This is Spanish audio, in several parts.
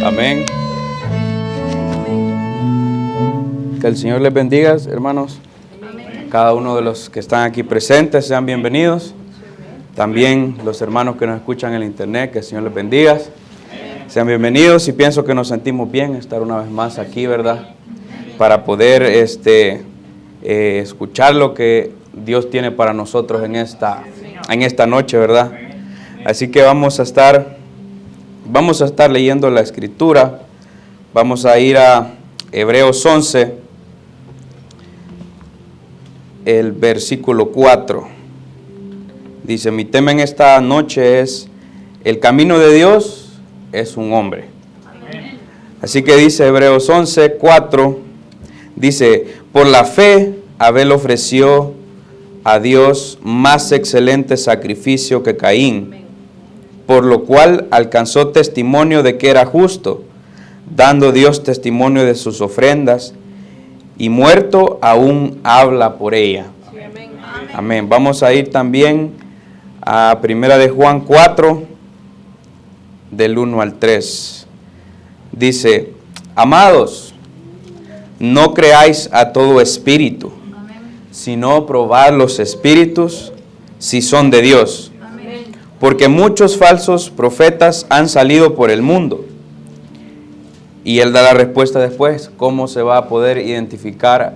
Amén. Que el Señor les bendiga, hermanos. Cada uno de los que están aquí presentes sean bienvenidos. También los hermanos que nos escuchan en el internet, que el Señor les bendiga. Sean bienvenidos y pienso que nos sentimos bien estar una vez más aquí, ¿verdad? Para poder escuchar lo que Dios tiene para nosotros en esta noche, ¿verdad? Así que vamos a estar leyendo la Escritura. Vamos a ir a Hebreos 11, el versículo 4. Dice, mi tema en esta noche es, el camino de Dios es un hombre. Amén. Así que dice Hebreos 11, 4, dice, por la fe Abel ofreció a Dios más excelente sacrificio que Caín, por lo cual alcanzó testimonio de que era justo, dando Dios testimonio de sus ofrendas, y muerto aún habla por ella. Amén. Amén. Vamos a ir también a Primera de Juan 4, del 1 al 3. Dice, amados, no creáis a todo espíritu, sino probad los espíritus si son de Dios. Porque muchos falsos profetas han salido por el mundo. Y él da la respuesta después, cómo se va a poder identificar,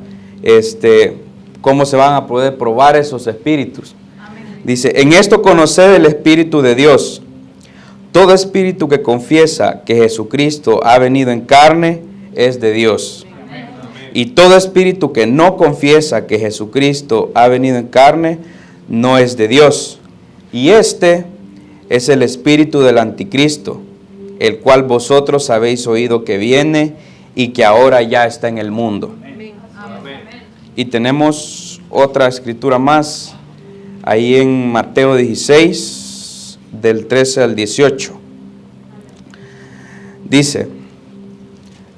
cómo se van a poder probar esos espíritus. Dice, en esto conoced el Espíritu de Dios. Todo espíritu que confiesa que Jesucristo ha venido en carne es de Dios. Y todo espíritu que no confiesa que Jesucristo ha venido en carne no es de Dios. Y este es el espíritu del anticristo, el cual vosotros habéis oído que viene y que ahora ya está en el mundo. Y tenemos otra escritura más, ahí en Mateo 16, del 13 al 18. Dice,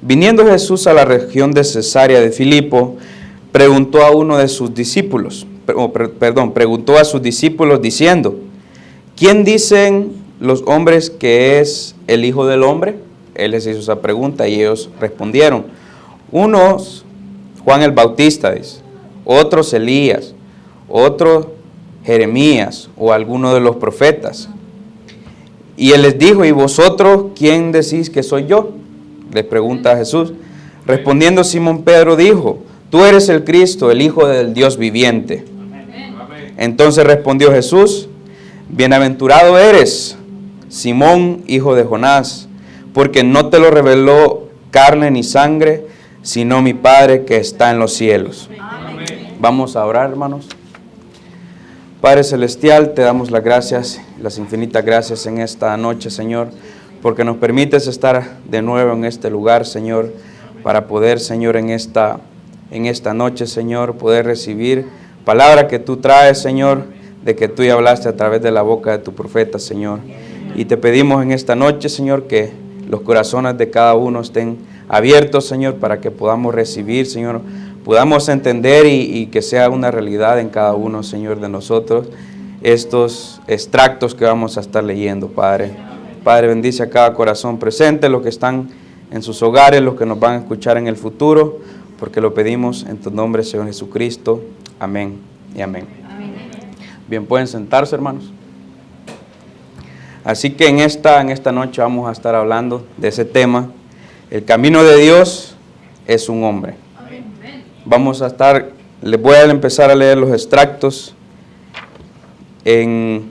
viniendo Jesús a la región de Cesarea de Filipo, preguntó a sus discípulos diciendo, ¿quién dicen los hombres que es el Hijo del Hombre? Él les hizo esa pregunta y ellos respondieron, unos Juan el Bautista, dice, otros Elías, otros Jeremías o alguno de los profetas. Y él les dijo, ¿y vosotros quién decís que soy yo? Les pregunta Jesús. Respondiendo Simón Pedro dijo, tú eres el Cristo, el Hijo del Dios viviente. Amén. Entonces respondió Jesús, bienaventurado eres, Simón, hijo de Jonás, porque no te lo reveló carne ni sangre, sino mi Padre que está en los cielos. Amén. Vamos a orar, hermanos. Padre Celestial, te damos las gracias, las infinitas gracias en esta noche, Señor, porque nos permites estar de nuevo en este lugar, Señor, para poder, Señor, en esta noche, Señor, poder recibir palabra que tú traes, Señor, de que tú ya hablaste a través de la boca de tu profeta, Señor. Y te pedimos en esta noche, Señor, que los corazones de cada uno estén abiertos, Señor, para que podamos recibir, Señor, podamos entender y que sea una realidad en cada uno, Señor, de nosotros, estos extractos que vamos a estar leyendo, Padre. Padre, bendice a cada corazón presente, los que están en sus hogares, los que nos van a escuchar en el futuro, porque lo pedimos en tu nombre, Señor Jesucristo. Amén y amén. Amén. Bien, pueden sentarse, hermanos. Así que en esta noche vamos a estar hablando de ese tema. El camino de Dios es un hombre. Les voy a empezar a leer los extractos en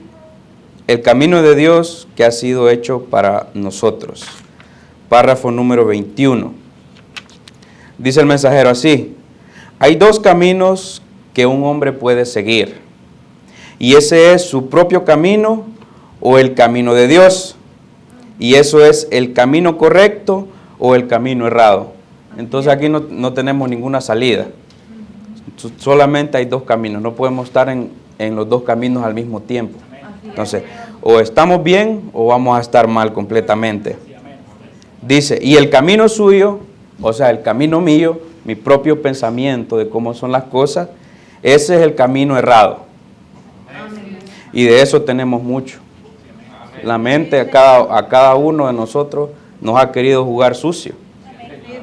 el camino de Dios que ha sido hecho para nosotros. Párrafo número 21. Dice el mensajero así, hay dos caminos que un hombre puede seguir, y ese es su propio camino o el camino de Dios, y eso es el camino correcto o el camino errado. Entonces aquí no tenemos ninguna salida, solamente hay dos caminos, no podemos estar en los dos caminos al mismo tiempo. Entonces, o estamos bien o vamos a estar mal completamente. Dice, y el camino suyo, o sea, el camino mío, mi propio pensamiento de cómo son las cosas, ese es el camino errado. Y de eso tenemos mucho. La mente a cada uno de nosotros nos ha querido jugar sucio.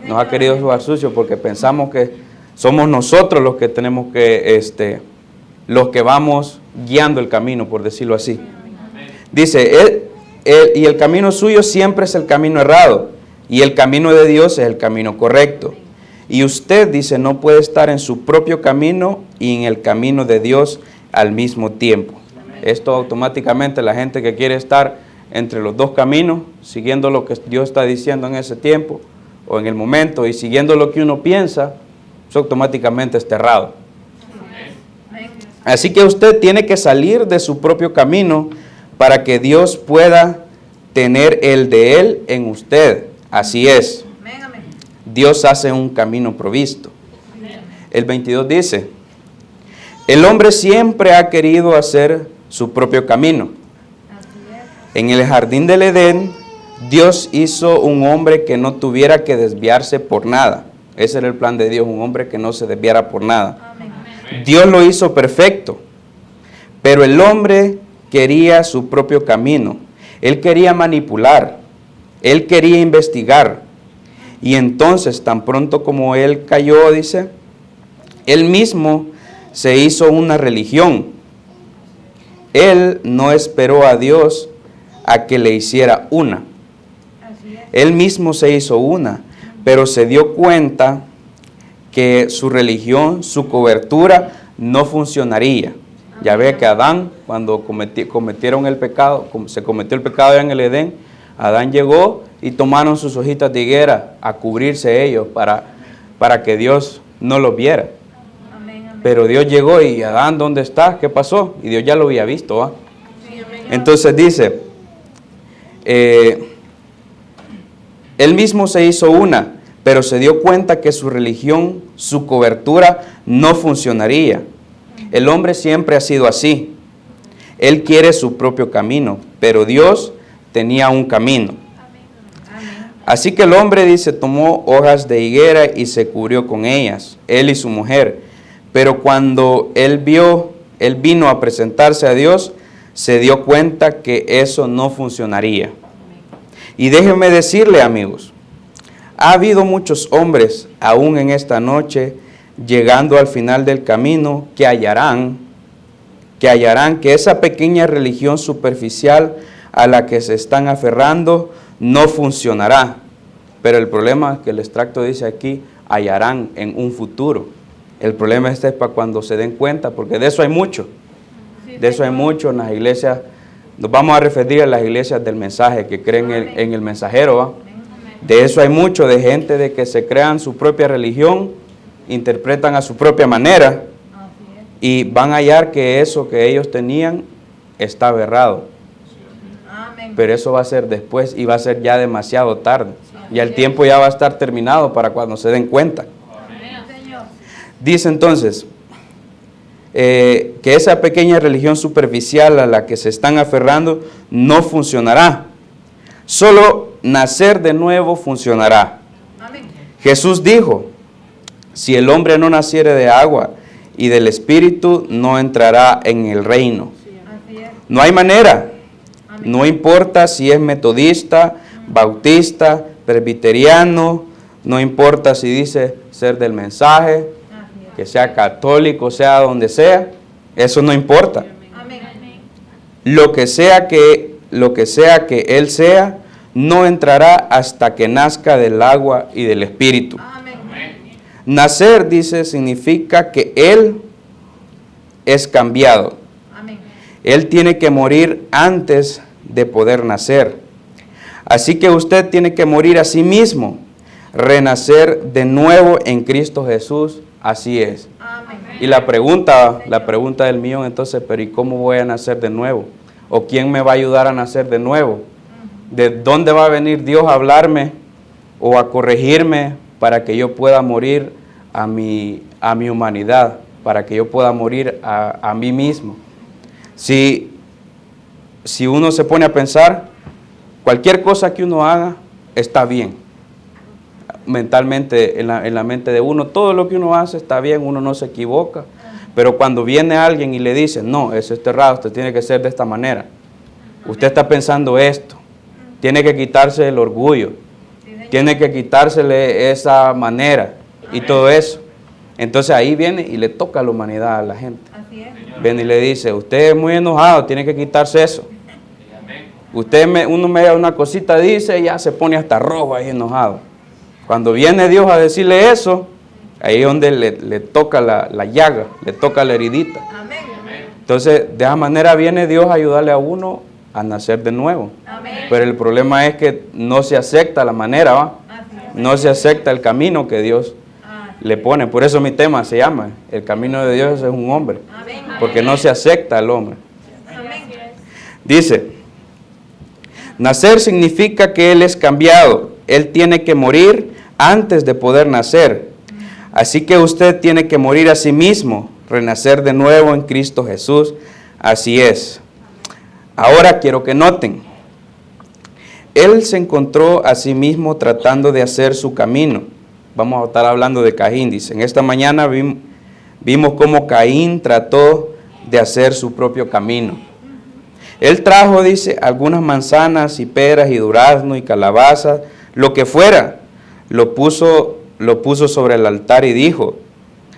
Nos ha querido jugar sucio porque pensamos que somos nosotros los que tenemos que, los que vamos guiando el camino, por decirlo así. Dice, y el camino suyo siempre es el camino errado, y el camino de Dios es el camino correcto. Y usted, dice, no puede estar en su propio camino y en el camino de Dios al mismo tiempo. Esto automáticamente, la gente que quiere estar entre los dos caminos, siguiendo lo que Dios está diciendo en ese tiempo o en el momento y siguiendo lo que uno piensa, eso automáticamente es errado. Así que usted tiene que salir de su propio camino para que Dios pueda tener el de Él en usted. Así es. Dios hace un camino provisto. El 22 dice, el hombre siempre ha querido hacer su propio camino. En el jardín del Edén, Dios hizo un hombre que no tuviera que desviarse por nada. Ese era el plan de Dios, un hombre que no se desviara por nada. Dios lo hizo perfecto, pero el hombre quería su propio camino. Él quería manipular, él quería investigar. Y entonces, tan pronto como él cayó, dice, él mismo se hizo una religión. Él no esperó a Dios a que le hiciera una. Él mismo se hizo una, pero se dio cuenta que su religión, su cobertura, no funcionaría. Ya ve que Adán, cuando cometieron el pecado, se cometió el pecado en el Edén, Adán llegó y tomaron sus hojitas de higuera a cubrirse ellos para que Dios no los viera. Pero Dios llegó y Adán, ¿dónde está? ¿Qué pasó? Y Dios ya lo había visto, ¿va? Entonces dice, él mismo se hizo una, pero se dio cuenta que su religión, su cobertura, no funcionaría. El hombre siempre ha sido así. Él quiere su propio camino, pero Dios tenía un camino. Así que el hombre, dice, tomó hojas de higuera y se cubrió con ellas, él y su mujer. Pero cuando él vino a presentarse a Dios, se dio cuenta que eso no funcionaría. Y déjenme decirle, amigos, ha habido muchos hombres, aún en esta noche, llegando al final del camino, que hallarán que esa pequeña religión superficial a la que se están aferrando no funcionará. Pero el problema es que el extracto dice aquí, hallarán en un futuro. El problema es para cuando se den cuenta, porque de eso hay mucho. De eso hay mucho en las iglesias. Nos vamos a referir a las iglesias del mensaje, que creen en el mensajero, ¿va? De eso hay mucho, de gente de que se crean su propia religión, interpretan a su propia manera y van a hallar que eso que ellos tenían está errado. Pero eso va a ser después y va a ser ya demasiado tarde. Ya el tiempo ya va a estar terminado para cuando se den cuenta. Dice entonces que esa pequeña religión superficial a la que se están aferrando no funcionará. Solo nacer de nuevo funcionará. Jesús dijo, si el hombre no naciere de agua y del Espíritu, no entrará en el reino. No hay manera. No importa si es metodista, bautista, presbiteriano, no importa si dice ser del mensaje, que sea católico, sea donde sea, eso no importa. Lo que sea que él sea, no entrará hasta que nazca del agua y del Espíritu. Nacer, dice, significa que él es cambiado. Él tiene que morir antes de poder nacer. Así que usted tiene que morir a sí mismo, renacer de nuevo en Cristo Jesús. Así es. Y la pregunta del millón entonces, pero ¿y cómo voy a nacer de nuevo? ¿O quién me va a ayudar a nacer de nuevo? ¿De dónde va a venir Dios a hablarme o a corregirme para que yo pueda morir a mi humanidad, para que yo pueda morir a mí mismo? Si uno se pone a pensar, cualquier cosa que uno haga está bien. Mentalmente, en la mente de uno, todo lo que uno hace está bien, uno no se equivoca. Pero cuando viene alguien y le dice, no, eso es errado, usted tiene que ser de esta manera. Usted está pensando esto. Tiene que quitarse el orgullo. Tiene que quitársele esa manera y todo eso. Entonces ahí viene y le toca la humanidad a la gente. Viene y le dice, usted es muy enojado, tiene que quitarse eso. Uno me da una cosita, dice, y ya se pone hasta rojo ahí enojado. Cuando viene Dios a decirle eso, ahí es donde le toca la llaga, le toca la heridita. Entonces, de esa manera viene Dios a ayudarle a uno a nacer de nuevo. Pero el problema es que no se acepta la manera, ¿va? No se acepta el camino que Dios le pone. Por eso mi tema se llama, el camino de Dios es un hombre. Porque no se acepta el hombre. Dice, nacer significa que Él es cambiado. Él tiene que morir antes de poder nacer. Así que usted tiene que morir a sí mismo, renacer de nuevo en Cristo Jesús. Así es. Ahora quiero que noten. Él se encontró a sí mismo tratando de hacer su camino. Vamos a estar hablando de Caín, dice. En esta mañana vimos cómo Caín trató de hacer su propio camino. Él trajo, dice, algunas manzanas y peras y durazno y calabazas, lo que fuera. Lo puso sobre el altar y dijo,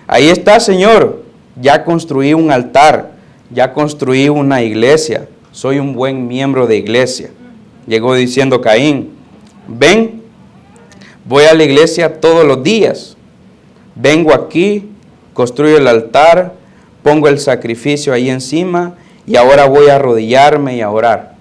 ahí está, Señor, ya construí un altar, ya construí una iglesia, soy un buen miembro de iglesia. Llegó diciendo Caín, ven, voy a la iglesia todos los días, vengo aquí, construyo el altar, pongo el sacrificio ahí encima y ahora voy a arrodillarme y a orar.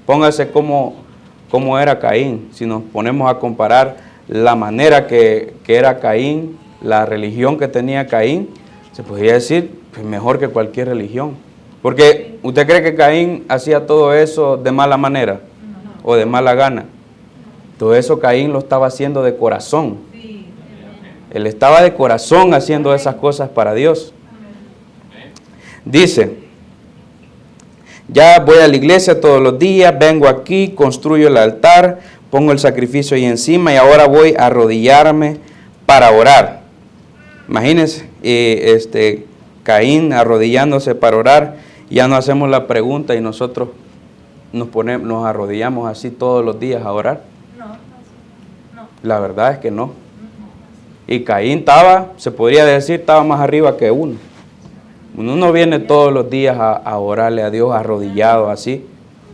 Póngase cómo era Caín, si nos ponemos a comparar la manera que era Caín, la religión que tenía Caín, se podría decir pues, mejor que cualquier religión. Porque ¿usted cree que Caín hacía todo eso de mala manera o de mala gana? Todo eso Caín lo estaba haciendo de corazón. Él estaba de corazón haciendo esas cosas para Dios. Dice, ya voy a la iglesia todos los días, vengo aquí, construyo el altar, pongo el sacrificio ahí encima y ahora voy a arrodillarme para orar. Imagínense, Caín arrodillándose para orar, ya no hacemos la pregunta y nosotros nos arrodillamos así todos los días a orar. No. La verdad es que no. Y Caín se podría decir, estaba más arriba que uno. Uno no viene todos los días a orarle a Dios arrodillado así.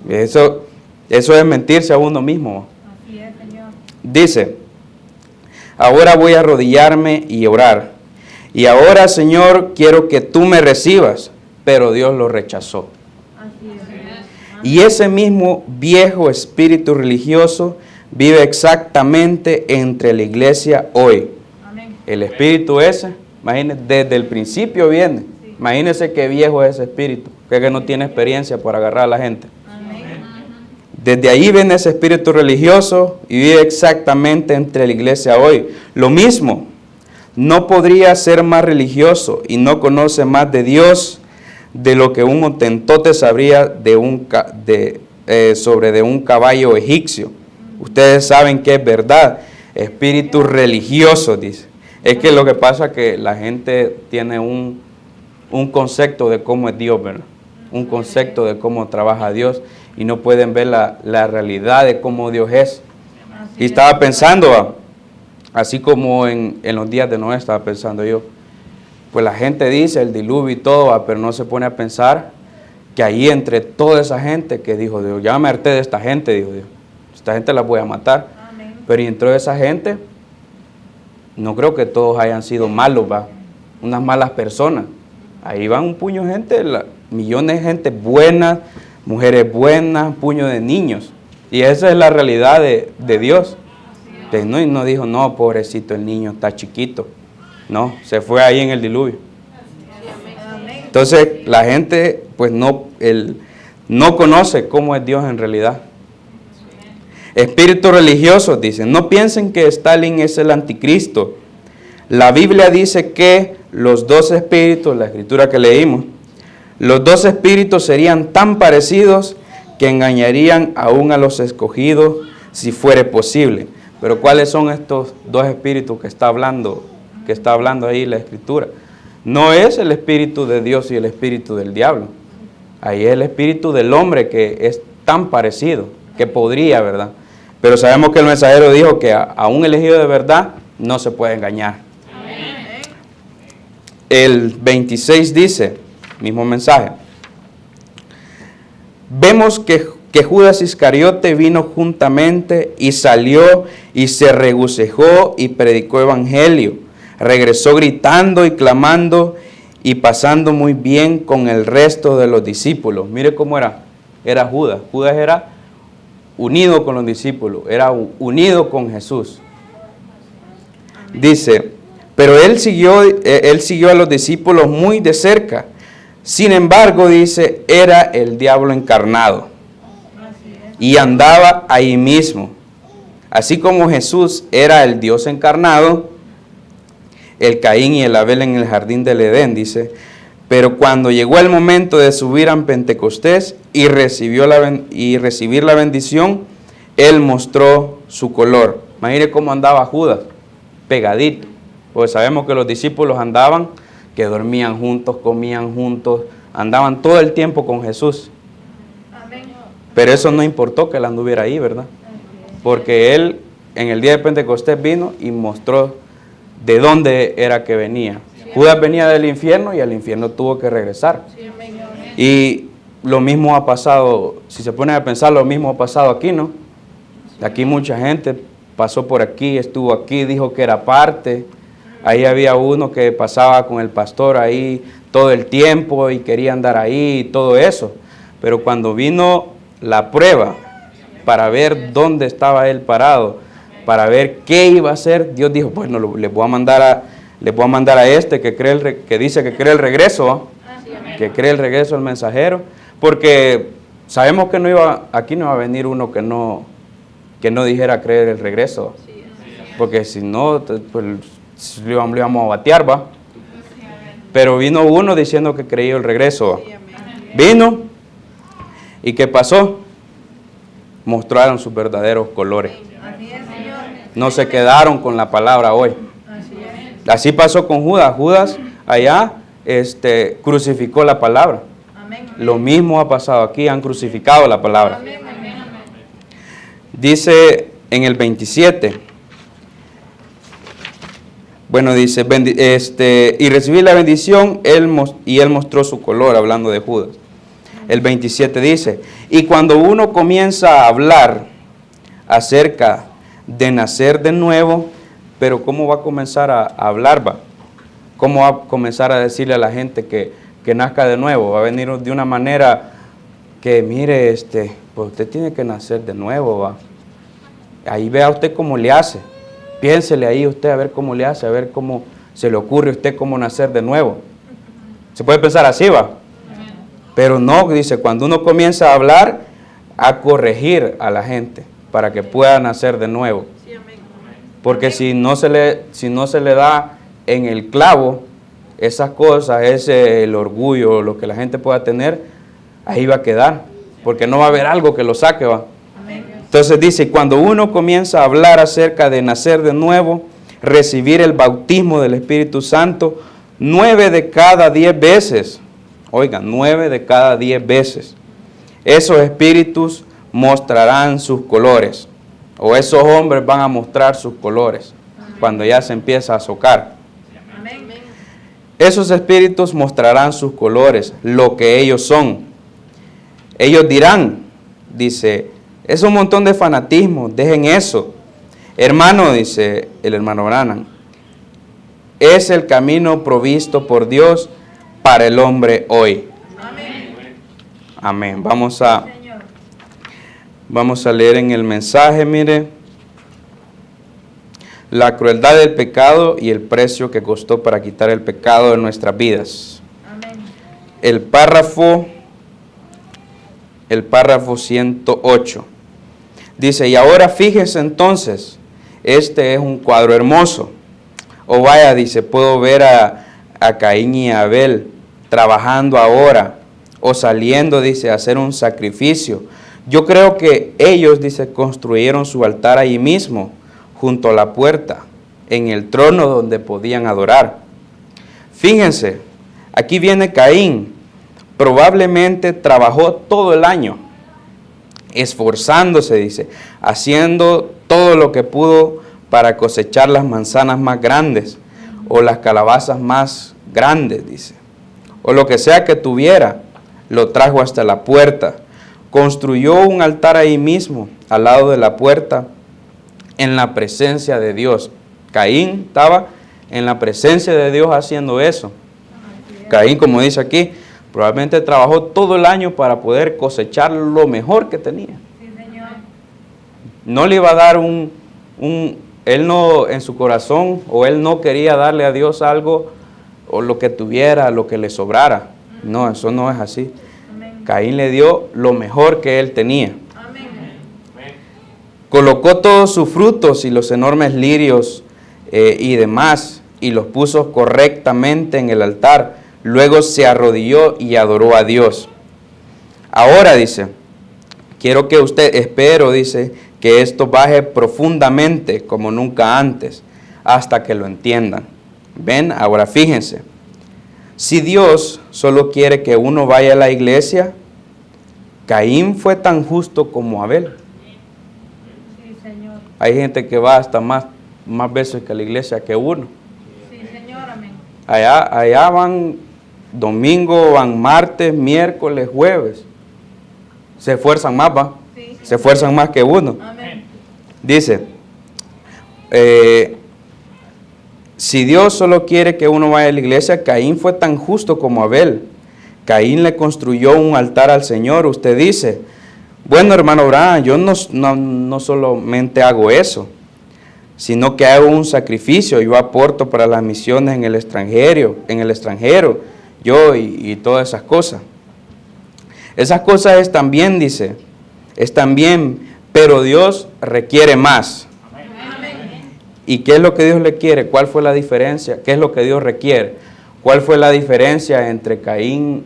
Eso es mentirse a uno mismo. Así es, Señor. Dice, ahora voy a arrodillarme y orar. Y ahora, Señor, quiero que tú me recibas. Pero Dios lo rechazó. Así es. Y ese mismo viejo espíritu religioso vive exactamente entre la iglesia hoy. Amén. El espíritu ese, imagínense, desde el principio viene. Sí. Imagínense qué viejo es ese espíritu, que no tiene experiencia por agarrar a la gente. Amén. Desde ahí viene ese espíritu religioso y vive exactamente entre la iglesia hoy. Lo mismo, no podría ser más religioso y no conoce más de Dios de lo que un hotentote sabría sobre un caballo egipcio. Ustedes saben que es verdad, espíritu religioso, dice. Es que lo que pasa es que la gente tiene un concepto de cómo es Dios, ¿verdad? Un concepto de cómo trabaja Dios y no pueden ver la realidad de cómo Dios es. Y estaba pensando, así como en los días de Noé estaba pensando yo, pues la gente dice el diluvio y todo, pero no se pone a pensar que ahí entre toda esa gente que dijo Dios, ya me harté de esta gente, dijo Dios, esta gente la voy a matar. Amén. Pero dentro de esa gente, no creo que todos hayan sido malos, unas malas personas. Ahí van un puño de gente, millones de gente buenas, mujeres buenas, un puño de niños. Y esa es la realidad de Dios. Entonces, no dijo, no, pobrecito, el niño está chiquito. No, se fue ahí en el diluvio. Entonces, la gente pues no conoce cómo es Dios en realidad. Espíritus religiosos, dicen, no piensen que Stalin es el anticristo. La Biblia dice que los dos espíritus, la escritura que leímos, los dos espíritus serían tan parecidos que engañarían aún a los escogidos si fuere posible. Pero ¿cuáles son estos dos espíritus que está hablando ahí la escritura? No es el espíritu de Dios y el espíritu del diablo. Ahí es el espíritu del hombre que es tan parecido, que podría, ¿verdad? Pero sabemos que el mensajero dijo que a un elegido de verdad no se puede engañar. Amén. El 26 dice, mismo mensaje, vemos que Judas Iscariote vino juntamente y salió y se regocijó y predicó evangelio. Regresó gritando y clamando y pasando muy bien con el resto de los discípulos. Mire cómo era Judas. Judas era unido con los discípulos, era unido con Jesús. Dice, pero él siguió a los discípulos muy de cerca. Sin embargo, dice, era el diablo encarnado y andaba ahí mismo. Así como Jesús era el Dios encarnado, el Caín y el Abel en el jardín del Edén, dice, pero cuando llegó el momento de subir a Pentecostés y recibir la bendición, él mostró su color. Imagine cómo andaba Judas, pegadito, pues sabemos que los discípulos andaban, que dormían juntos, comían juntos, andaban todo el tiempo con Jesús. Amén. Pero eso no importó que él anduviera ahí, ¿verdad? Porque él en el día de Pentecostés vino y mostró de dónde era que venía. Judas venía del infierno y al infierno tuvo que regresar. Y lo mismo ha pasado, si se pone a pensar, lo mismo ha pasado aquí, ¿no? Aquí mucha gente pasó por aquí, estuvo aquí, dijo que era parte. Ahí había uno que pasaba con el pastor ahí todo el tiempo y quería andar ahí y todo eso. Pero cuando vino la prueba para ver dónde estaba él parado, para ver qué iba a hacer, Dios dijo, bueno, le voy a mandar a este que dice que cree el regreso, que cree el regreso al mensajero, porque sabemos que aquí no iba a venir uno que no dijera creer el regreso, porque si no, pues lo íbamos a batear, ¿va? Pero vino uno diciendo que creía el regreso, vino, ¿y qué pasó? Mostraron sus verdaderos colores. No se quedaron con la palabra hoy. Así pasó con Judas. Judas allá crucificó la palabra. Lo mismo ha pasado aquí, han crucificado la palabra. Dice en el 27, bueno, dice, y recibí la bendición, él mostró su color, hablando de Judas. El 27 dice, y cuando uno comienza a hablar acerca de nacer de nuevo, pero ¿cómo va a comenzar a hablar? ¿Cómo va a comenzar a decirle a la gente que nazca de nuevo? Va a venir de una manera que, mire, pues usted tiene que nacer de nuevo, ¿va? Ahí vea usted cómo le hace. Piénsele ahí usted a ver cómo le hace, a ver cómo se le ocurre a usted cómo nacer de nuevo. Se puede pensar así, ¿va? Pero no, dice, cuando uno comienza a hablar, a corregir a la gente para que pueda nacer de nuevo. Porque si no se le da en el clavo esas cosas, el orgullo, lo que la gente pueda tener, ahí va a quedar. Porque no va a haber algo que lo saque, ¿va? Entonces dice, cuando uno comienza a hablar acerca de nacer de nuevo, recibir el bautismo del Espíritu Santo, 9 de cada 10 veces, oigan, 9 de cada 10 veces, esos espíritus mostrarán sus colores, o esos hombres van a mostrar sus colores, cuando ya se empieza a socar. Esos espíritus mostrarán sus colores, lo que ellos son. Ellos dirán, dice, es un montón de fanatismo, dejen eso. Hermano, dice el hermano Branham, es el camino provisto por Dios para el hombre hoy. Amén. Amén. Vamos a leer en el mensaje, mire, la crueldad del pecado y el precio que costó para quitar el pecado de nuestras vidas. Amén. El párrafo 108. Dice, y ahora fíjese entonces, este es un cuadro hermoso. O vaya, dice, puedo ver a Caín y a Abel trabajando ahora, o saliendo, dice, a hacer un sacrificio. Yo creo que ellos, dice, construyeron su altar ahí mismo, junto a la puerta, en el trono donde podían adorar. Fíjense, aquí viene Caín, probablemente trabajó todo el año, esforzándose, dice, haciendo todo lo que pudo para cosechar las manzanas más grandes o las calabazas más grandes, dice. O lo que sea que tuviera, lo trajo hasta la puerta. Construyó un altar ahí mismo, al lado de la puerta, en la presencia de Dios. Caín estaba en la presencia de Dios haciendo eso. Caín, como dice aquí, probablemente trabajó todo el año para poder cosechar lo mejor que tenía. No le iba a dar él no, en su corazón, o él no quería darle a Dios algo, o lo que tuviera, lo que le sobrara. No, eso no es así. Caín le dio lo mejor que él tenía. Colocó todos sus frutos y los enormes lirios y demás, y los puso correctamente en el altar. Luego se arrodilló y adoró a Dios. Ahora, dice, quiero que usted, espero, dice, que esto baje profundamente como nunca antes, hasta que lo entiendan. Ven, ahora fíjense. Si Dios solo quiere que uno vaya a la iglesia, Caín fue tan justo como Abel. Sí, Señor. Hay gente que va hasta más veces que a la iglesia que uno. Sí, Señor, amén. Allá van domingo, van martes, miércoles, jueves. Se esfuerzan más, ¿va? Sí. Se esfuerzan más que uno. Amén. Dice, si Dios solo quiere que uno vaya a la iglesia, Caín fue tan justo como Abel. Caín le construyó un altar al Señor. Usted dice, bueno, hermano Abraham, yo no solamente hago eso, sino que hago un sacrificio. Yo aporto para las misiones en el extranjero, yo y todas esas cosas. Esas cosas están bien, dice, están bien, pero Dios requiere más. ¿Y qué es lo que Dios le quiere? ¿Cuál fue la diferencia? ¿Qué es lo que Dios requiere? ¿Cuál fue la diferencia entre Caín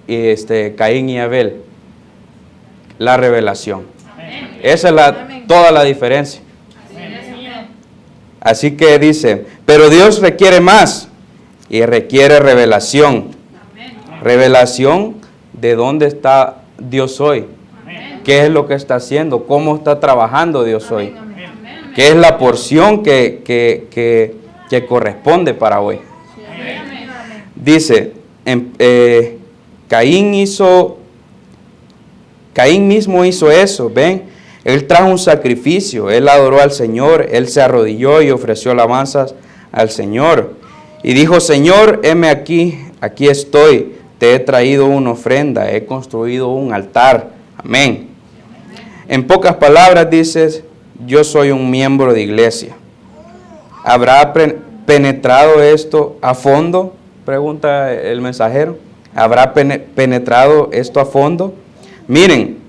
y Abel? La revelación. Amén. Esa es toda la diferencia. Así que dice, pero Dios requiere más y requiere revelación. Revelación de dónde está Dios hoy. ¿Qué es lo que está haciendo? ¿Cómo está trabajando Dios hoy? ¿Qué es la porción que corresponde para hoy? Dice, Caín mismo hizo eso, ¿ven? Él trajo un sacrificio, él adoró al Señor, él se arrodilló y ofreció alabanzas al Señor. Y dijo, Señor, heme aquí estoy, te he traído una ofrenda, he construido un altar. Amén. En pocas palabras dices, yo soy un miembro de iglesia. ¿Habrá penetrado esto a fondo? Pregunta el mensajero. ¿Habrá penetrado esto a fondo? Miren,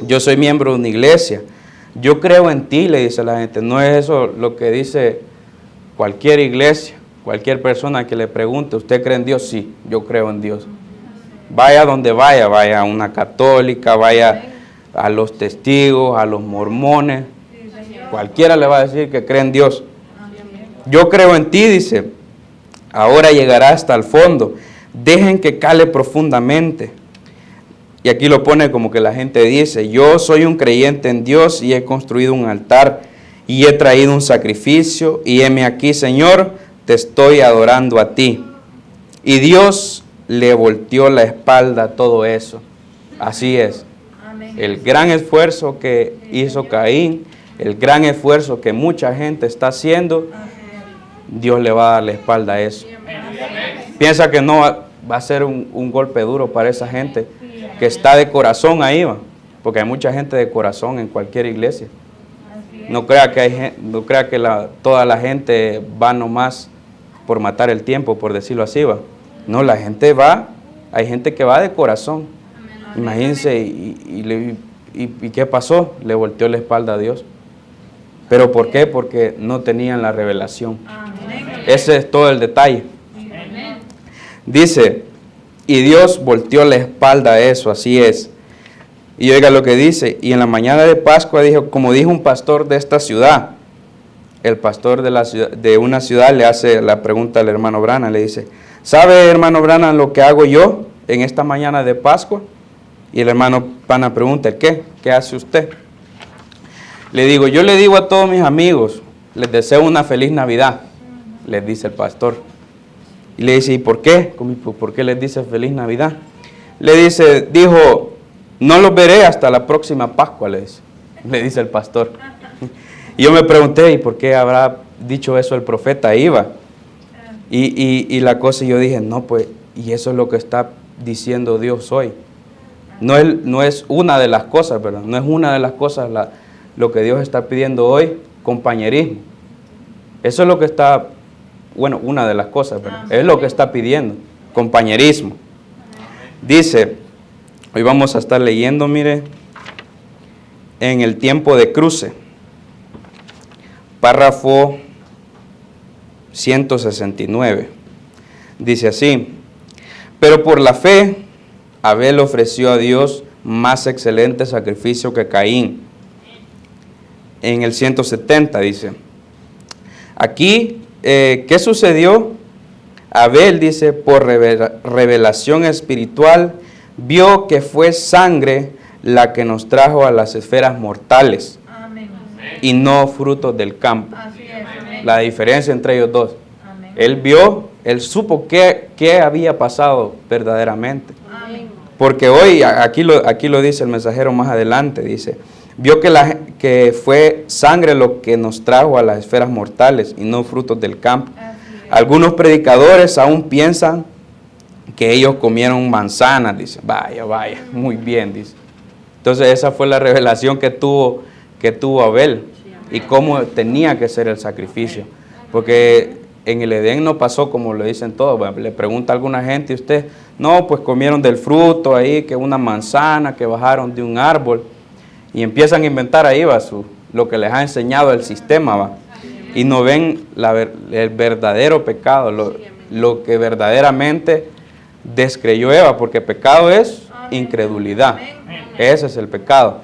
yo soy miembro de una iglesia. Yo creo en ti, le dice la gente. No es eso lo que dice cualquier iglesia, cualquier persona que le pregunte, ¿usted cree en Dios? Sí, yo creo en Dios. Vaya donde vaya, vaya a una católica, vaya a los testigos, a los mormones. Cualquiera le va a decir que cree en Dios. Yo creo en ti, dice. Ahora llegará hasta el fondo. Dejen que cale profundamente. Y aquí lo pone como que la gente dice, yo soy un creyente en Dios y he construido un altar y he traído un sacrificio y heme aquí, Señor, te estoy adorando a ti. Y Dios le volteó la espalda a todo eso. Así es. El gran esfuerzo que hizo Caín, el gran esfuerzo que mucha gente está haciendo, Dios le va a dar la espalda a eso. Piensa que no va a ser un golpe duro para esa gente que está de corazón ahí, ¿va? Porque hay mucha gente de corazón en cualquier iglesia. No crea que toda la gente va nomás por matar el tiempo, por decirlo así, ¿va? No, la gente va, hay gente que va de corazón. Imagínense, ¿y qué pasó? Le volteó la espalda a Dios. ¿Pero por qué? Porque no tenían la revelación. Ese es todo el detalle. Dice, y Dios volteó la espalda a eso, así es. Y oiga lo que dice, y en la mañana de Pascua dijo, como dijo un pastor de esta ciudad, el pastor de una ciudad le hace la pregunta al hermano Branham, le dice, ¿sabe, hermano Branham, lo que hago yo en esta mañana de Pascua? Y el hermano Pana pregunta, ¿qué? ¿Qué hace usted? Le digo, yo le digo a todos mis amigos, les deseo una feliz Navidad, les dice el pastor. Y le dice, ¿y por qué? ¿Por qué les dice feliz Navidad? Le dijo, no los veré hasta la próxima Pascua, le dice el pastor. Y yo me pregunté, ¿y por qué habrá dicho eso el profeta Iba? Y la cosa, yo dije, no, pues, y eso es lo que está diciendo Dios hoy. No es una de las cosas, ¿verdad? No es una de las cosas lo que Dios está pidiendo hoy, compañerismo. Eso es lo que está, bueno, una de las cosas, ¿verdad? Es lo que está pidiendo, compañerismo. Dice, hoy vamos a estar leyendo, mire, en el tiempo de cruce, párrafo 169. Dice así, pero por la fe, Abel ofreció a Dios más excelente sacrificio que Caín. En el 170 dice, aquí, ¿qué sucedió? Abel dice, por revelación espiritual, vio que fue sangre la que nos trajo a las esferas mortales. Amén. Y no frutos del campo. Así es. Amén. La diferencia entre ellos dos. Amén. Él supo qué había pasado verdaderamente. Amén. Porque hoy, aquí lo dice el mensajero más adelante, dice, vio que fue sangre lo que nos trajo a las esferas mortales y no frutos del campo. Algunos predicadores aún piensan que ellos comieron manzanas, dice, vaya, muy bien, dice. Entonces esa fue la revelación que tuvo Abel y cómo tenía que ser el sacrificio. Porque en el Edén no pasó como lo dicen todos. Bueno, le pregunta a alguna gente, usted, no, pues comieron del fruto ahí, que una manzana, que bajaron de un árbol. Y empiezan a inventar ahí, lo que les ha enseñado el sistema, va. Y no ven el verdadero pecado, lo que verdaderamente descreyó Eva, porque pecado es incredulidad. Ese es el pecado.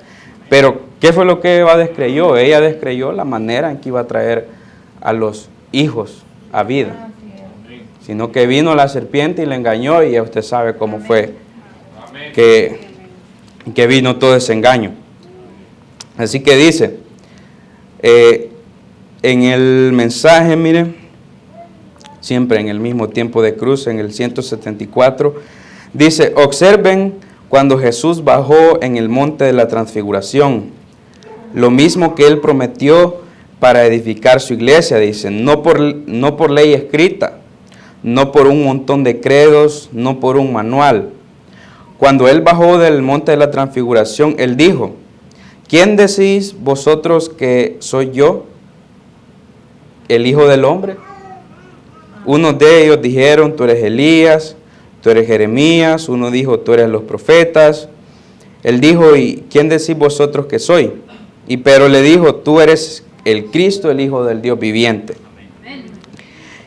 Pero, ¿qué fue lo que Eva descreyó? Ella descreyó la manera en que iba a traer a los hijos a vida. Sino que vino la serpiente y le engañó, y ya usted sabe cómo fue que vino todo ese engaño. Así que dice, en el mensaje, mire, siempre en el mismo tiempo de cruz, en el 174, dice, observen cuando Jesús bajó en el monte de la transfiguración, lo mismo que Él prometió para edificar su iglesia, dice, no por ley escrita, no por un montón de credos, no por un manual. Cuando Él bajó del monte de la transfiguración, Él dijo, ¿quién decís vosotros que soy yo? ¿El Hijo del Hombre? Unos de ellos dijeron, tú eres Elías, tú eres Jeremías. Uno dijo, tú eres los profetas. Él dijo, ¿y quién decís vosotros que soy? Y Pedro le dijo, tú eres el Cristo, el Hijo del Dios viviente.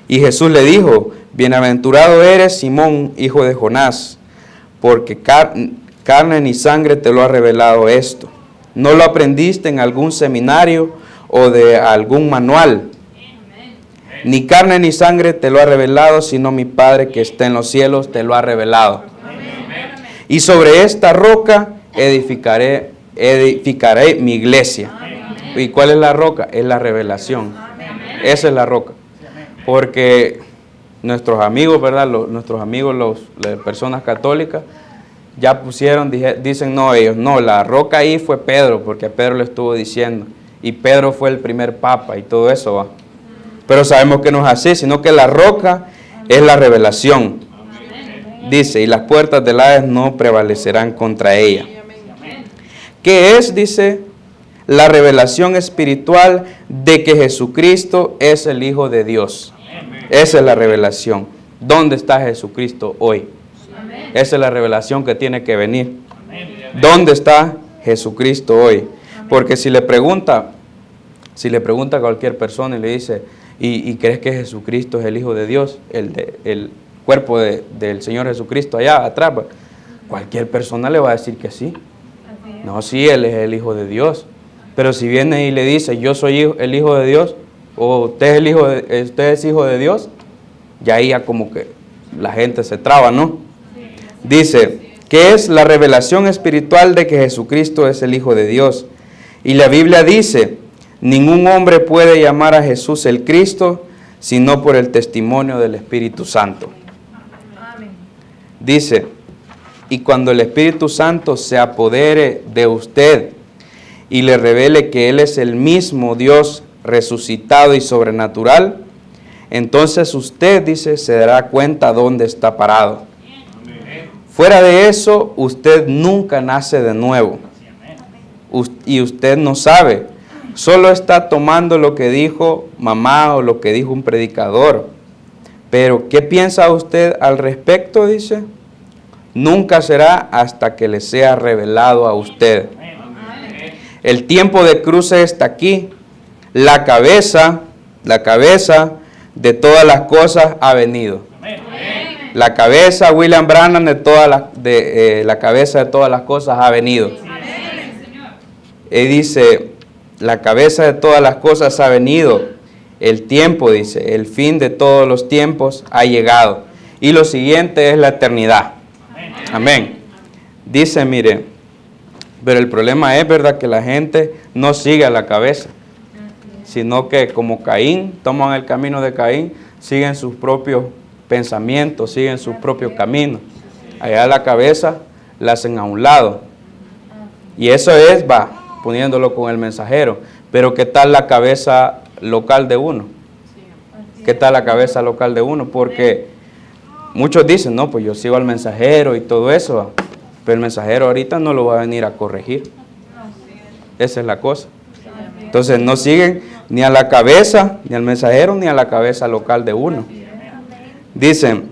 Y Jesús le dijo, bienaventurado eres, Simón, hijo de Jonás, porque carne ni sangre te lo ha revelado esto. No lo aprendiste en algún seminario o de algún manual. Ni carne ni sangre te lo ha revelado, sino mi Padre que está en los cielos te lo ha revelado. Y sobre esta roca edificaré mi iglesia. ¿Y cuál es la roca? Es la revelación. Esa es la roca. Porque nuestros amigos, ¿verdad? Nuestros amigos, las personas católicas, ya pusieron, dicen, no, ellos, no, la roca ahí fue Pedro, porque Pedro le estuvo diciendo. Y Pedro fue el primer papa y todo eso, va. Pero sabemos que no es así, sino que la roca es la revelación. Dice, y las puertas del Hades no prevalecerán contra ella. ¿Qué es? Dice, la revelación espiritual de que Jesucristo es el Hijo de Dios. Esa es la revelación. ¿Dónde está Jesucristo hoy? Esa es la revelación que tiene que venir. ¿Dónde está Jesucristo hoy? Porque si le pregunta a cualquier persona y le dice, ¿y crees que Jesucristo es el Hijo de Dios? El cuerpo del Señor Jesucristo allá atrás, cualquier persona le va a decir que sí. No, sí, Él es el Hijo de Dios. Pero si viene y le dice, yo soy el Hijo de Dios, o usted es hijo de Dios, ya ahí ya como que la gente se traba, ¿no? Dice, que es la revelación espiritual de que Jesucristo es el Hijo de Dios. Y la Biblia dice, ningún hombre puede llamar a Jesús el Cristo, sino por el testimonio del Espíritu Santo. Amén. Dice, y cuando el Espíritu Santo se apodere de usted y le revele que Él es el mismo Dios resucitado y sobrenatural, entonces usted, dice, se dará cuenta dónde está parado. Fuera de eso, usted nunca nace de nuevo. Y usted no sabe. Solo está tomando lo que dijo mamá o lo que dijo un predicador. Pero, ¿qué piensa usted al respecto? Dice, nunca será hasta que le sea revelado a usted. El tiempo de cruce está aquí. La cabeza de todas las cosas ha venido. La cabeza, William Branham, la cabeza de todas las cosas ha venido. Y dice, la cabeza de todas las cosas ha venido. El tiempo, dice, el fin de todos los tiempos ha llegado. Y lo siguiente es la eternidad. Amén. Dice, mire, pero el problema es, ¿verdad?, que la gente no sigue a la cabeza, sino que como Caín, toman el camino de Caín, siguen sus propios pensamientos, siguen sus propios caminos. Allá la cabeza la hacen a un lado. Y eso es, poniéndolo con el mensajero. Pero ¿qué tal la cabeza local de uno? ¿Qué tal la cabeza local de uno? Porque muchos dicen, no, pues yo sigo al mensajero y todo eso, pero el mensajero ahorita no lo va a venir a corregir. Esa es la cosa. Entonces no siguen ni a la cabeza, ni al mensajero, ni a la cabeza local de uno. Dicen,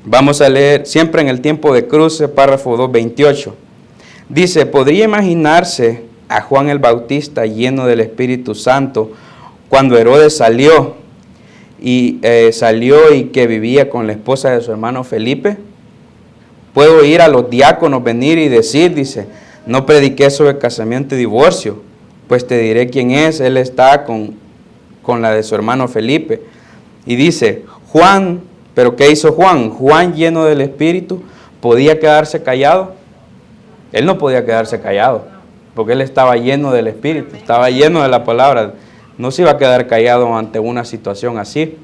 vamos a leer siempre en el tiempo de cruce, párrafo 2:28. Dice, ¿podría imaginarse a Juan el Bautista lleno del Espíritu Santo cuando Herodes salió y que vivía con la esposa de su hermano Felipe? Puedo oír a los diáconos venir y decir, dice, no prediqué sobre casamiento y divorcio, pues te diré quién es, él está con la de su hermano Felipe. Y dice, Juan, ¿pero qué hizo Juan? Juan, lleno del Espíritu, ¿podía quedarse callado? Él no podía quedarse callado, porque él estaba lleno del Espíritu, estaba lleno de la palabra. No se iba a quedar callado ante una situación así.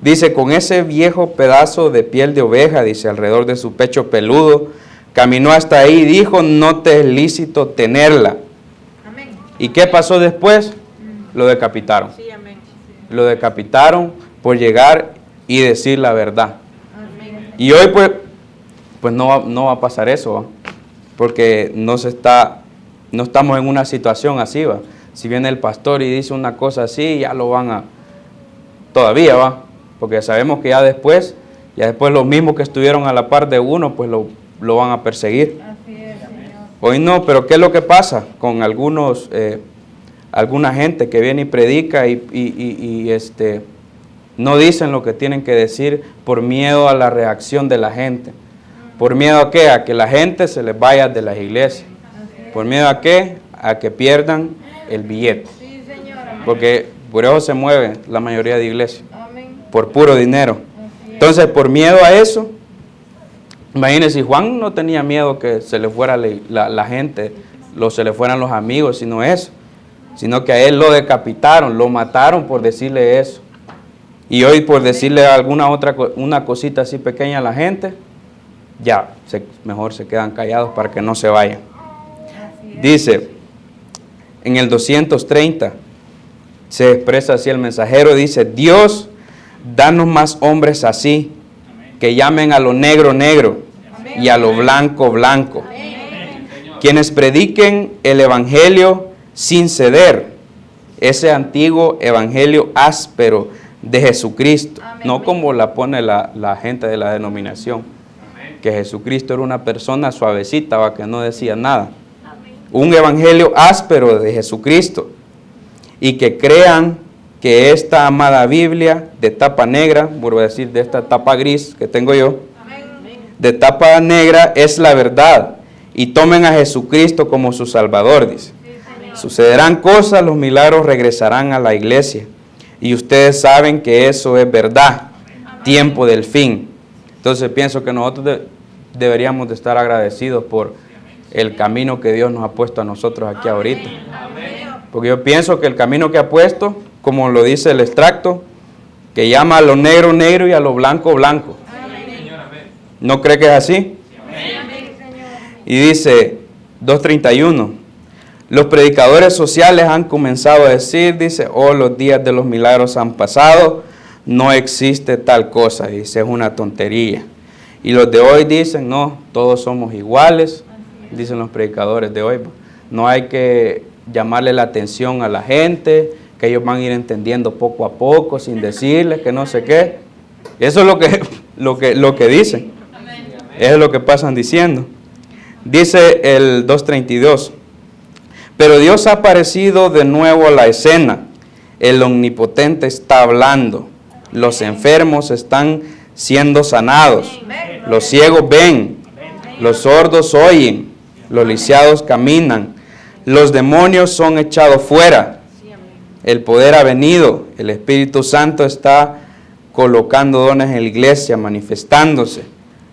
Dice, con ese viejo pedazo de piel de oveja, dice, alrededor de su pecho peludo, caminó hasta ahí y dijo, no te es lícito tenerla. Amén. ¿Y qué pasó después? Lo decapitaron. Sí, amén. Lo decapitaron por llegar y decir la verdad. Amén. Y hoy pues no va a pasar eso, ¿va? Porque no estamos en una situación así, ¿va? Si viene el pastor y dice una cosa así, ya lo van a... Todavía, ¿va? Porque sabemos que ya después los mismos que estuvieron a la par de uno, pues lo van a perseguir. Así es, Señor. Hoy no, pero ¿qué es lo que pasa con alguna gente que viene y predica y no dicen lo que tienen que decir por miedo a la reacción de la gente? ¿Por miedo a qué? A que la gente se les vaya de las iglesias. ¿Por miedo a qué? A que pierdan el billete. Sí, Señor. Amén. Porque por eso se mueve la mayoría de iglesias, Amén. por puro dinero. Así es. Entonces, por miedo a eso, imagínense, Juan no tenía miedo que se le fuera la gente, se le fueran los amigos, sino eso. Sino que a él lo decapitaron, lo mataron por decirle eso. Y hoy por decirle una cosita así pequeña a la gente, ya, mejor se quedan callados para que no se vayan. Así es. Dice, en el 230, se expresa así el mensajero, dice, Dios, danos más hombres así, que llamen a lo negro, negro, y a lo blanco, blanco. Quienes prediquen el evangelio sin ceder, ese antiguo evangelio áspero de Jesucristo, no como la pone la gente de la denominación, que Jesucristo era una persona suavecita, que no decía nada. Un evangelio áspero de Jesucristo, y que crean que esta amada Biblia de tapa negra, vuelvo a decir de esta tapa gris que tengo yo, de tapa negra es la verdad, y tomen a Jesucristo como su Salvador, dice. Sucederán cosas, los milagros regresarán a la iglesia, y ustedes saben que eso es verdad, tiempo del fin. Entonces pienso que nosotros deberíamos de estar agradecidos por el camino que Dios nos ha puesto a nosotros aquí ahorita. Porque yo pienso que el camino que ha puesto, como lo dice el extracto, que llama a lo negro negro y a lo blanco blanco. ¿No cree que es así? Y dice 2:31, los predicadores sociales han comenzado a decir, dice, oh, los días de los milagros han pasado, no existe tal cosa, dice, es una tontería. Y los de hoy dicen, no, todos somos iguales, dicen los predicadores de hoy. No hay que llamarle la atención a la gente, que ellos van a ir entendiendo poco a poco, sin decirles que no sé qué. Eso es lo que dicen. Eso es lo que pasan diciendo. Dice el 2:32, pero Dios ha aparecido de nuevo a la escena. El Omnipotente está hablando. Los enfermos están siendo sanados. Los ciegos ven. Los sordos oyen. Los lisiados caminan. Los demonios son echados fuera. El poder ha venido. El Espíritu Santo está colocando dones en la iglesia, manifestándose.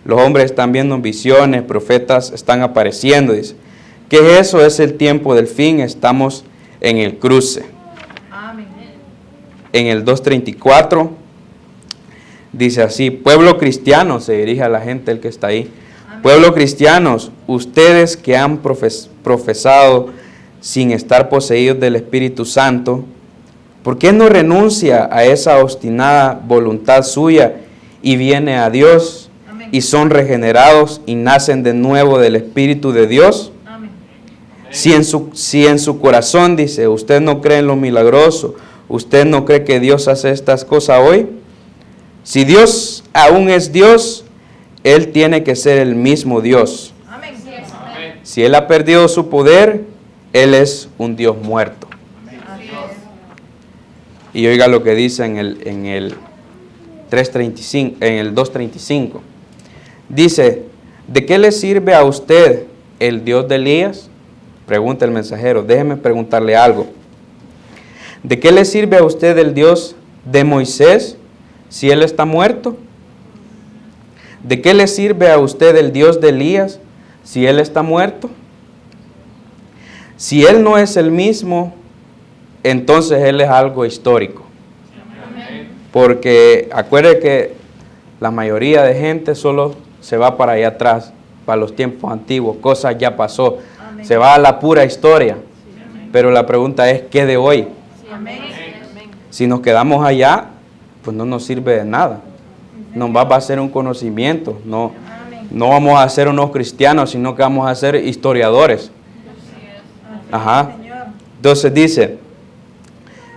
Los hombres están viendo visiones, profetas están apareciendo. Dice, ¿qué es eso? Es el tiempo del fin. Estamos en el cruce. En el 2:34 dice así, pueblo cristiano, se dirige a la gente, el que está ahí. Pueblo cristianos, ustedes que han profesado sin estar poseídos del Espíritu Santo, ¿por qué no renuncia a esa obstinada voluntad suya y viene a Dios y son regenerados y nacen de nuevo del Espíritu de Dios? Si en su corazón, dice, usted no cree en lo milagroso, usted no cree que Dios hace estas cosas hoy, si Dios aún es Dios, Él tiene que ser el mismo Dios. Si Él ha perdido su poder, Él es un Dios muerto. Y oiga lo que dice en el 3:35, en el 2:35. Dice, ¿de qué le sirve a usted el Dios de Elías? Pregunta el mensajero, déjeme preguntarle algo. ¿De qué le sirve a usted el Dios de Moisés si él está muerto? ¿De qué le sirve a usted el Dios de Elías si él está muerto? Si él no es el mismo, entonces él es algo histórico. Porque acuerde que la mayoría de gente solo se va para allá atrás, para los tiempos antiguos, cosas ya pasó. Se va a la pura historia. Pero la pregunta es, ¿qué de hoy? Si nos quedamos allá, pues no nos sirve de nada. Nos va a ser un conocimiento. No vamos a ser unos cristianos, sino que vamos a ser historiadores. Ajá. Entonces dice,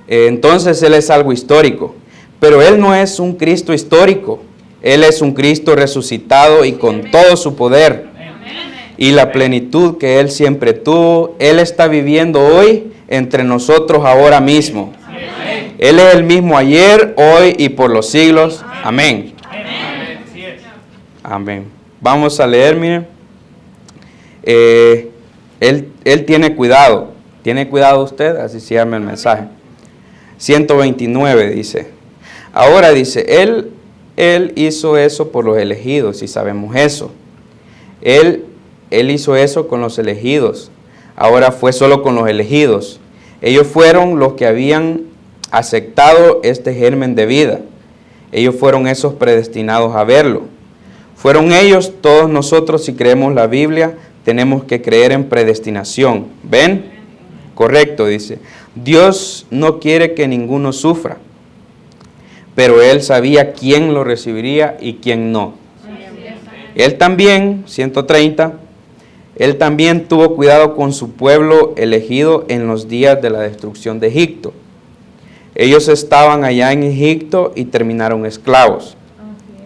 entonces Él es algo histórico. Pero Él no es un Cristo histórico. Él es un Cristo resucitado y con todo su poder. Y la plenitud que Él siempre tuvo, Él está viviendo hoy entre nosotros ahora mismo. Él es el mismo ayer, hoy y por los siglos. Amén. Amén. Vamos a leer, miren. Él tiene cuidado. ¿Tiene cuidado usted? Así se llama el mensaje. 129 dice. Ahora dice, Él hizo eso por los elegidos, y sabemos eso. Él hizo eso con los elegidos. Ahora fue solo con los elegidos. Ellos fueron los que habían aceptado este germen de vida. Ellos fueron esos predestinados a verlo. Fueron ellos. Todos nosotros, si creemos la Biblia, tenemos que creer en predestinación. ¿Ven? Correcto, dice. Dios no quiere que ninguno sufra, pero Él sabía quién lo recibiría y quién no. Él también, 130, Él también tuvo cuidado con su pueblo elegido en los días de la destrucción de Egipto. Ellos estaban allá en Egipto y terminaron esclavos.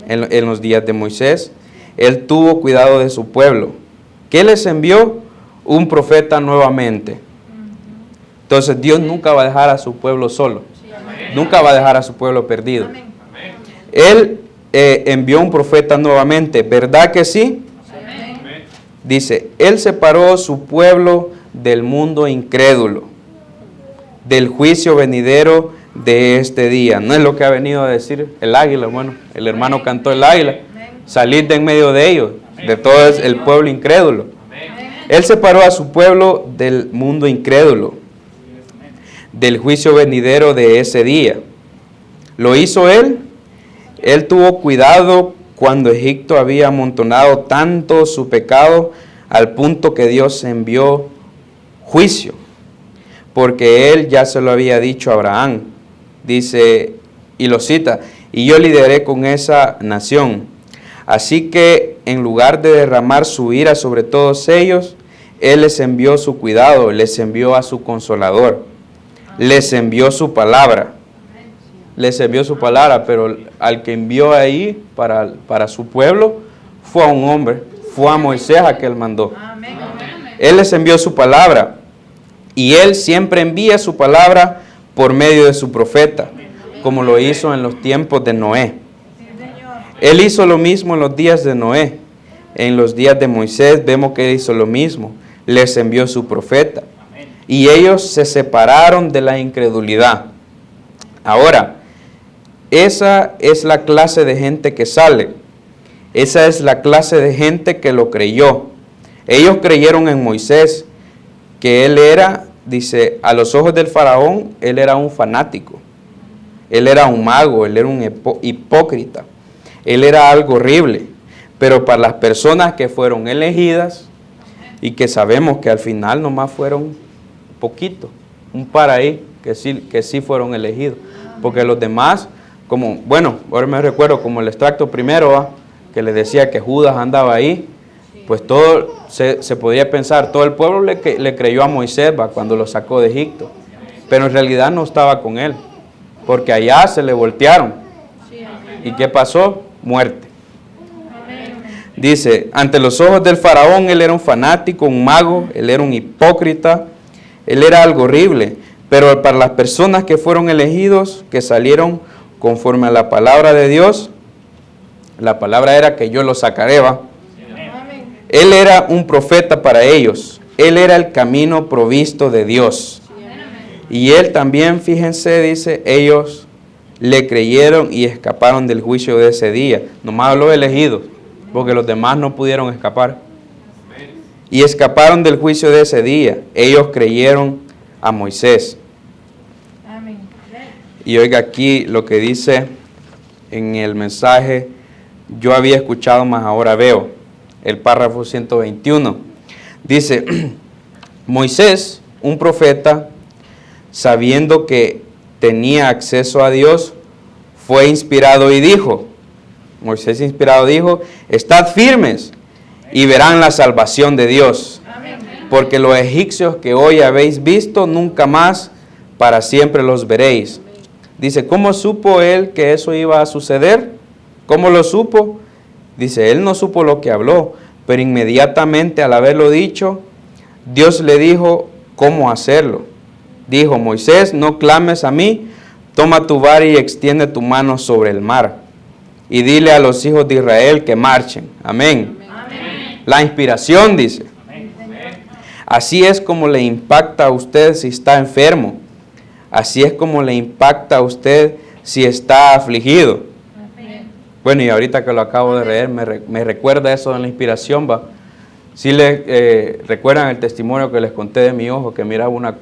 En los días de Moisés, Él tuvo cuidado de su pueblo. ¿Qué les envió? Un profeta nuevamente. Entonces Dios nunca va a dejar a su pueblo solo. Nunca va a dejar a su pueblo perdido. Él envió un profeta nuevamente. ¿Verdad que sí? Dice, Él separó su pueblo del mundo incrédulo, del juicio venidero de este día. No es lo que ha venido a decir el águila. Bueno, el hermano cantó el águila. Salid de en medio de ellos. de todo el pueblo incrédulo. Él separó a su pueblo del mundo incrédulo, del juicio venidero de ese día. Lo hizo Él. Él tuvo cuidado cuando Egipto había amontonado tanto su pecado al punto que Dios envió juicio, porque Él ya se lo había dicho a Abraham. Dice, y lo cita, y yo lidiaré con esa nación. Así que en lugar de derramar su ira sobre todos ellos, Él les envió su cuidado, les envió a su consolador, les envió su palabra. Les envió su palabra, pero al que envió ahí para su pueblo fue a un hombre, fue a Moisés a que Él mandó. Él les envió su palabra y Él siempre envía su palabra por medio de su profeta, como lo hizo en los tiempos de Noé. Él hizo lo mismo en los días de Noé. En los días de Moisés vemos que Él hizo lo mismo. Les envió su profeta. Y ellos se separaron de la incredulidad. Ahora, esa es la clase de gente que sale. Esa es la clase de gente que lo creyó. Ellos creyeron en Moisés, que él era, dice, a los ojos del faraón, él era un fanático. Él era un mago, él era un hipócrita. Él era algo horrible. Pero para las personas que fueron elegidas, y que sabemos que al final nomás fueron poquitos, un par ahí, que sí fueron elegidos. Porque los demás, como, bueno, ahora me recuerdo como el extracto primero, que le decía que Judas andaba ahí, pues todo se podía pensar, todo el pueblo le creyó a Moisés cuando lo sacó de Egipto, pero en realidad no estaba con él, porque allá se le voltearon. ¿Y qué pasó? Muerte. Dice, ante los ojos del faraón él era un fanático, un mago, él era un hipócrita, él era algo horrible, pero para las personas que fueron elegidos, que salieron conforme a la palabra de Dios, la palabra era que yo los sacaré, ¿va? Él era un profeta para ellos. Él era el camino provisto de Dios. Y él también, fíjense, dice, ellos le creyeron y escaparon del juicio de ese día. Nomás los elegidos, porque los demás no pudieron escapar. Y escaparon del juicio de ese día. Ellos creyeron a Moisés. Y oiga aquí lo que dice en el mensaje, yo había escuchado, mas ahora veo, el párrafo 121. Dice, Moisés, un profeta, sabiendo que tenía acceso a Dios, fue inspirado y dijo, Moisés inspirado dijo, estad firmes y verán la salvación de Dios. Porque los egipcios que hoy habéis visto, nunca más para siempre los veréis. Dice, ¿cómo supo él que eso iba a suceder? ¿Cómo lo supo? Dice, él no supo lo que habló, pero inmediatamente al haberlo dicho, Dios le dijo cómo hacerlo. Dijo, Moisés, no clames a mí, toma tu vara y extiende tu mano sobre el mar. Y dile a los hijos de Israel que marchen. Amén. Amén. La inspiración dice. Amén. Así es como le impacta a usted si está enfermo. Así es como le impacta a usted si está afligido. Amén. Bueno, y ahorita que lo acabo de leer, me recuerda eso de la inspiración, ¿va? Si recuerdan el testimonio que les conté de mi ojo, que miraba una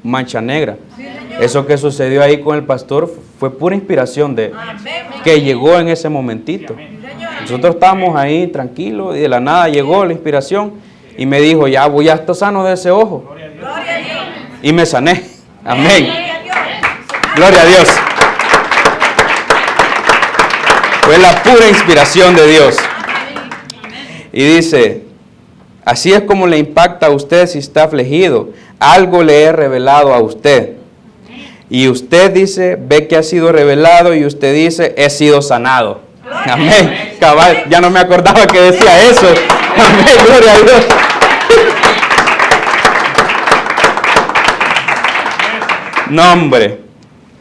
mancha negra. Sí, eso que sucedió ahí con el pastor fue pura inspiración que llegó en ese momentito. Nosotros estábamos ahí tranquilos y de la nada llegó la inspiración y me dijo, ya voy a estar sano de ese ojo. Y me sané. Amén. Gloria a Dios. Fue la pura inspiración de Dios. Y dice, así es como le impacta a usted si está afligido. Algo le he revelado a usted. Y usted dice, ve que ha sido revelado y usted dice, he sido sanado. Amén. Cabal, ya no me acordaba que decía eso. Amén, gloria a Dios. No, hombre.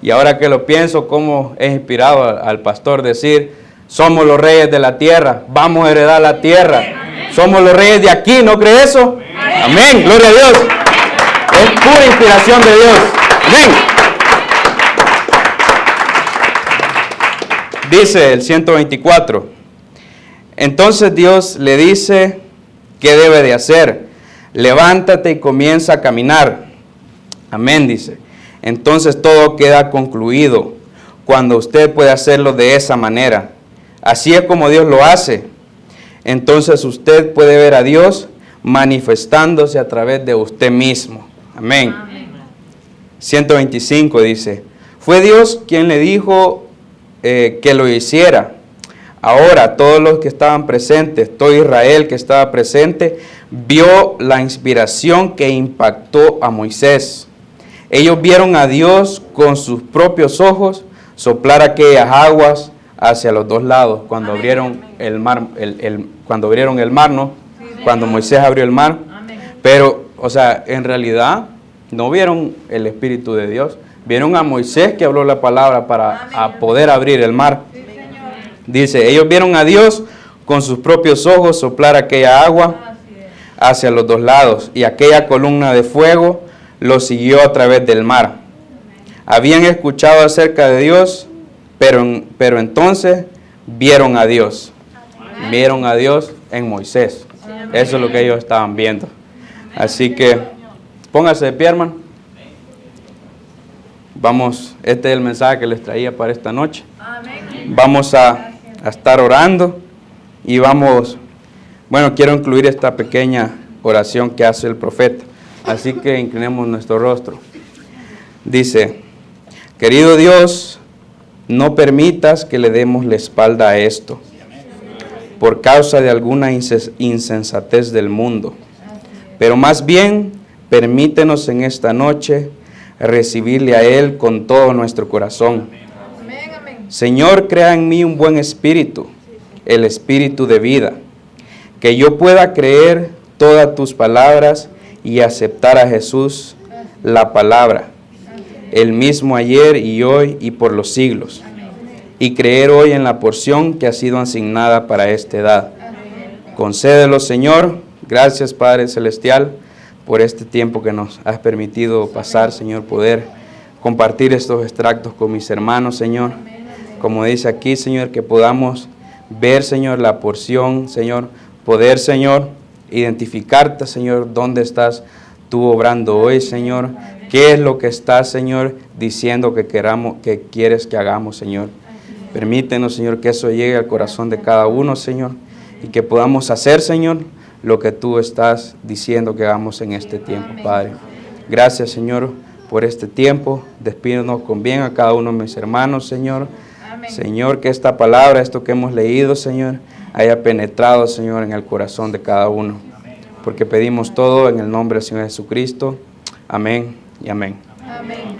Y ahora que lo pienso, cómo es inspirado al pastor decir, somos los reyes de la tierra, vamos a heredar la tierra. Somos los reyes de aquí, ¿no cree eso? Amén, gloria a Dios. Es pura inspiración de Dios. Amén. Dice el 124. Entonces Dios le dice qué debe de hacer. Levántate y comienza a caminar. Amén, dice. Entonces todo queda concluido cuando usted puede hacerlo de esa manera. Así es como Dios lo hace. Entonces usted puede ver a Dios manifestándose a través de usted mismo. Amén. 125 dice, fue Dios quien le dijo que lo hiciera. Ahora todos los que estaban presentes, todo Israel que estaba presente, vio la inspiración que impactó a Moisés. Ellos vieron a Dios con sus propios ojos soplar aquellas aguas hacia los dos lados cuando abrieron el mar, cuando abrieron el mar, ¿no? Cuando Moisés abrió el mar. Pero, o sea, en realidad no vieron el Espíritu de Dios. Vieron a Moisés que habló la palabra para poder abrir el mar. Dice, ellos vieron a Dios con sus propios ojos soplar aquella agua hacia los dos lados, y aquella columna de fuego lo siguió a través del mar. Habían escuchado acerca de Dios, pero entonces vieron a Dios. Vieron a Dios en Moisés. Eso es lo que ellos estaban viendo. Así que póngase de pie, hermano. Vamos, este es el mensaje que les traía para esta noche. Vamos a estar orando y vamos, bueno, quiero incluir esta pequeña oración que hace el profeta. Así que inclinemos nuestro rostro. Dice, querido Dios, no permitas que le demos la espalda a esto por causa de alguna insensatez del mundo, pero más bien permítenos en esta noche recibirle a Él con todo nuestro corazón. Señor, crea en mí un buen espíritu, el espíritu de vida, que yo pueda creer todas tus palabras y aceptar a Jesús, la palabra, el mismo ayer y hoy y por los siglos, y creer hoy en la porción que ha sido asignada para esta edad. Concédelo, Señor. Gracias, Padre Celestial, por este tiempo que nos has permitido pasar, Señor, poder compartir estos extractos con mis hermanos, Señor. Como dice aquí, Señor, que podamos ver, Señor, la porción, Señor, poder, Señor, identificarte, Señor, dónde estás tú obrando hoy, Señor, qué es lo que estás, Señor, diciendo que quieres que hagamos, Señor. Permítenos, Señor, que eso llegue al corazón de cada uno, Señor, y que podamos hacer, Señor, lo que tú estás diciendo que hagamos en este tiempo, Padre. Gracias, Señor, por este tiempo. Despídenos con bien a cada uno de mis hermanos, Señor. Señor, que esta palabra, esto que hemos leído, Señor, haya penetrado, Señor, en el corazón de cada uno. Porque pedimos todo en el nombre del Señor Jesucristo. Amén y amén. Amén.